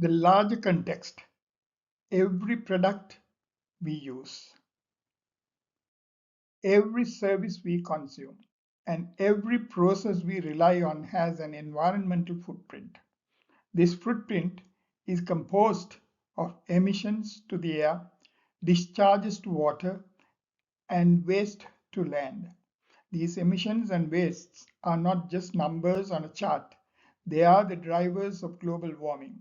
the larger context, every product we use, every service we consume, and every process we rely on has an environmental footprint. This footprint is composed of emissions to the air, discharges to water, and waste to land. These emissions and wastes are not just numbers on a chart. They are the drivers of global warming,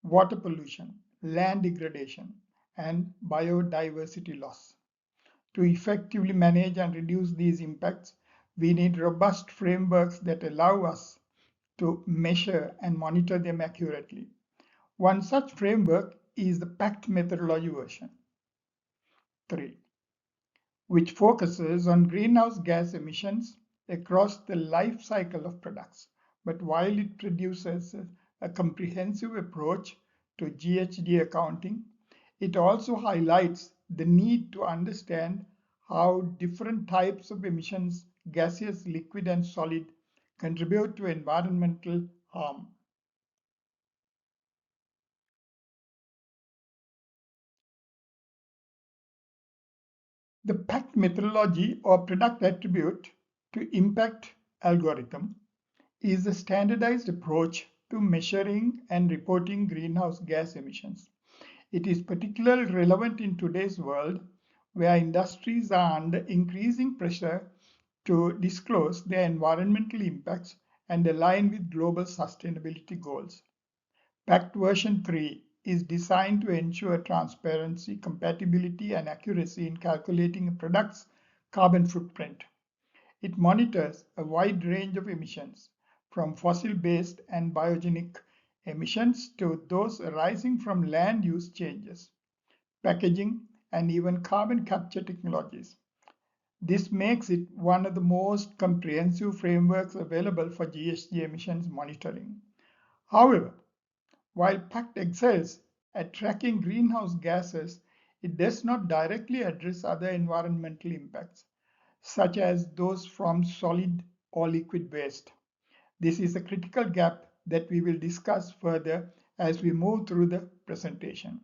water pollution, land degradation, and biodiversity loss. To effectively manage and reduce these impacts, we need robust frameworks that allow us to measure and monitor them accurately. One such framework is the PACT methodology version 3, which focuses on greenhouse gas emissions across the life cycle of products. But while it produces a comprehensive approach to GHG accounting, it also highlights the need to understand how different types of emissions, gaseous, liquid, and solid, contribute to environmental harm. The PACT methodology, or product attribute to impact algorithm, is a standardized approach to measuring and reporting greenhouse gas emissions. It is particularly relevant in today's world, where industries are under increasing pressure to disclose their environmental impacts and align with global sustainability goals. PACT version 3 is designed to ensure transparency, compatibility, and accuracy in calculating a product's carbon footprint. It monitors a wide range of emissions, from fossil-based and biogenic emissions to those arising from land use changes, packaging, and even carbon capture technologies. This makes it one of the most comprehensive frameworks available for GHG emissions monitoring. However, while PACT excels at tracking greenhouse gases, it does not directly address other environmental impacts, such as those from solid or liquid waste. This is a critical gap that we will discuss further as we move through the presentation.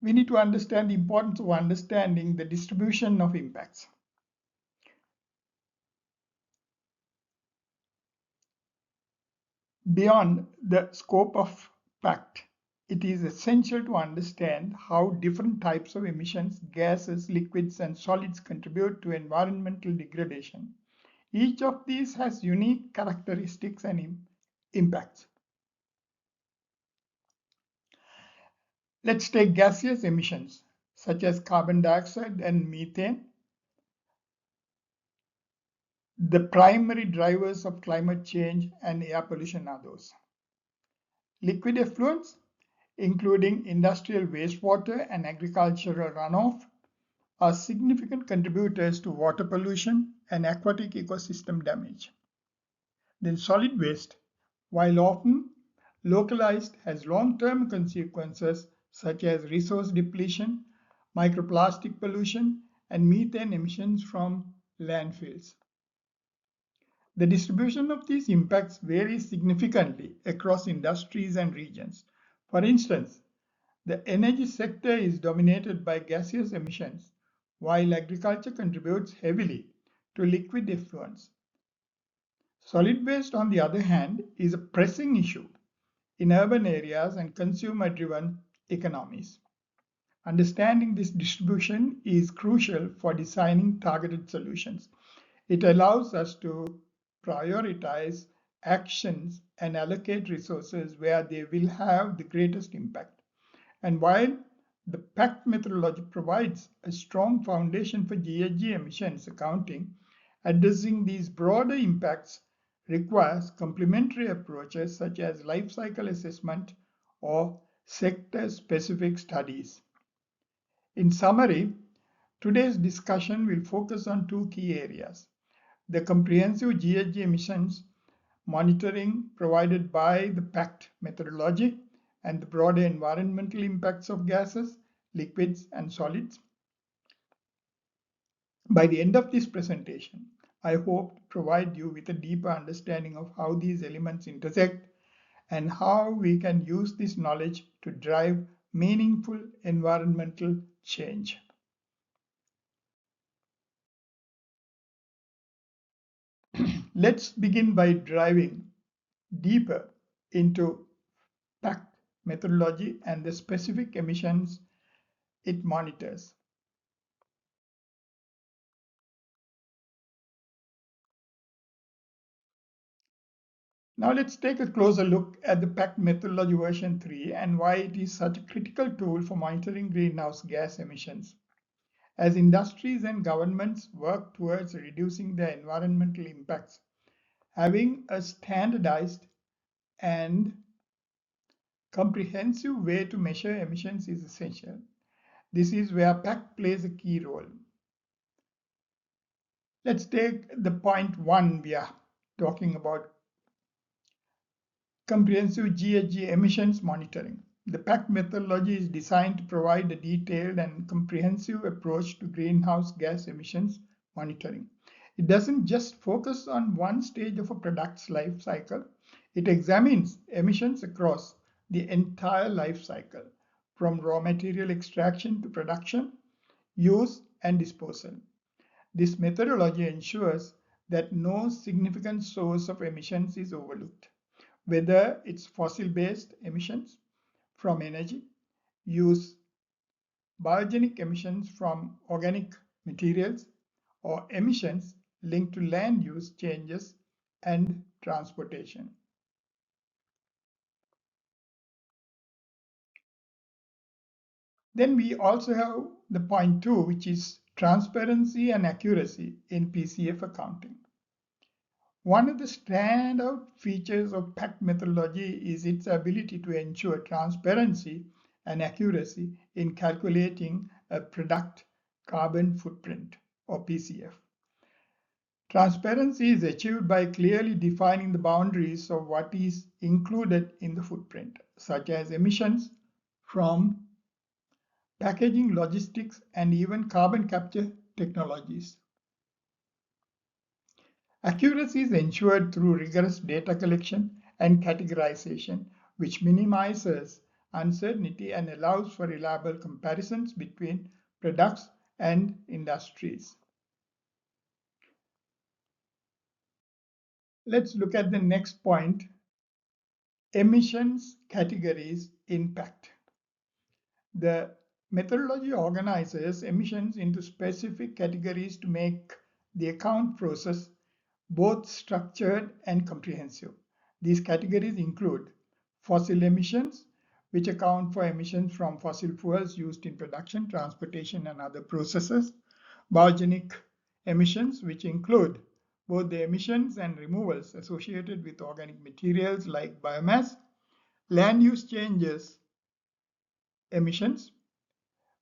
We need to understand the importance of understanding the distribution of impacts. Beyond the scope of PACT, it is essential to understand how different types of emissions, gases, liquids, and solids contribute to environmental degradation. Each of these has unique characteristics and impacts. Let's take gaseous emissions, such as carbon dioxide and methane. The primary drivers of climate change and air pollution are those. Liquid effluents, including industrial wastewater and agricultural runoff, are significant contributors to water pollution and aquatic ecosystem damage. Then solid waste, while often localized, has long-term consequences such as resource depletion, microplastic pollution, and methane emissions from landfills. The distribution of these impacts varies significantly across industries and regions. For instance, the energy sector is dominated by gaseous emissions, while agriculture contributes heavily to liquid effluents. Solid waste, on the other hand, is a pressing issue in urban areas and consumer-driven economies. Understanding this distribution is crucial for designing targeted solutions. It allows us to prioritize actions and allocate resources where they will have the greatest impact. And while the PACT methodology provides a strong foundation for GHG emissions accounting, addressing these broader impacts requires complementary approaches such as life cycle assessment or sector-specific studies. In summary, today's discussion will focus on two key areas: the comprehensive GHG emissions monitoring provided by the PACT methodology and the broader environmental impacts of gases, liquids, and solids. By the end of this presentation, I hope to provide you with a deeper understanding of how these elements intersect and how we can use this knowledge to drive meaningful environmental change. Let's begin by driving deeper into PACT methodology and the specific emissions it monitors. Now let's take a closer look at the PACT methodology version 3 and why it is such a critical tool for monitoring greenhouse gas emissions. As industries and governments work towards reducing their environmental impacts, having a standardized and comprehensive way to measure emissions is essential. This is where PACT plays a key role. Let's take the point 1 we are talking about: comprehensive GHG emissions monitoring. The PACT methodology is designed to provide a detailed and comprehensive approach to greenhouse gas emissions monitoring. It doesn't just focus on one stage of a product's life cycle. It examines emissions across the entire life cycle, from raw material extraction to production, use, and disposal. This methodology ensures that no significant source of emissions is overlooked, whether it's fossil-based emissions from energy use, biogenic emissions from organic materials, or emissions linked to land use changes and transportation. Then we also have the point 2, which is transparency and accuracy in PCF accounting. One of the standout features of PACT methodology is its ability to ensure transparency and accuracy in calculating a product carbon footprint, or PCF. Transparency is achieved by clearly defining the boundaries of what is included in the footprint, such as emissions from packaging, logistics, and even carbon capture technologies. Accuracy is ensured through rigorous data collection and categorization, which minimizes uncertainty and allows for reliable comparisons between products and industries. Let's look at the next point: emissions categories impact. The methodology organizes emissions into specific categories to make the account process both structured and comprehensive. These categories include fossil emissions, which account for emissions from fossil fuels used in production, transportation, and other processes; biogenic emissions, which include both the emissions and removals associated with organic materials like biomass; land use changes emissions,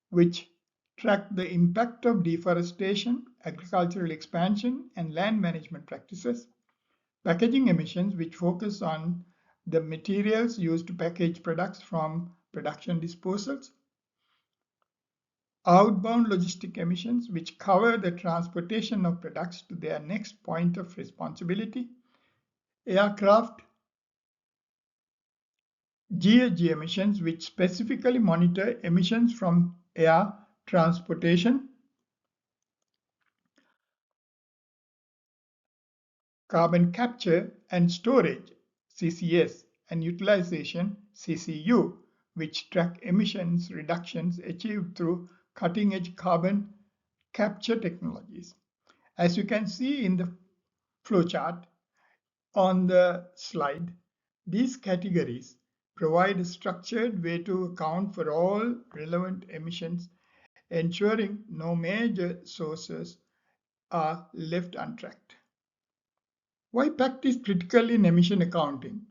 which track the impact of deforestation, agricultural expansion, and land management practices; packaging emissions, which focus on the materials used to package products from production disposals; outbound logistic emissions, which cover the transportation of products to their next point of responsibility; aircraft GHG emissions, which specifically monitor emissions from air transportation; carbon capture and storage CCS and utilization CCU, which track emissions reductions achieved through cutting-edge carbon capture technologies. As you can see in the flowchart on the slide, these categories provide a structured way to account for all relevant emissions, ensuring no major sources are left untracked. Why PACT is critical in emission accounting?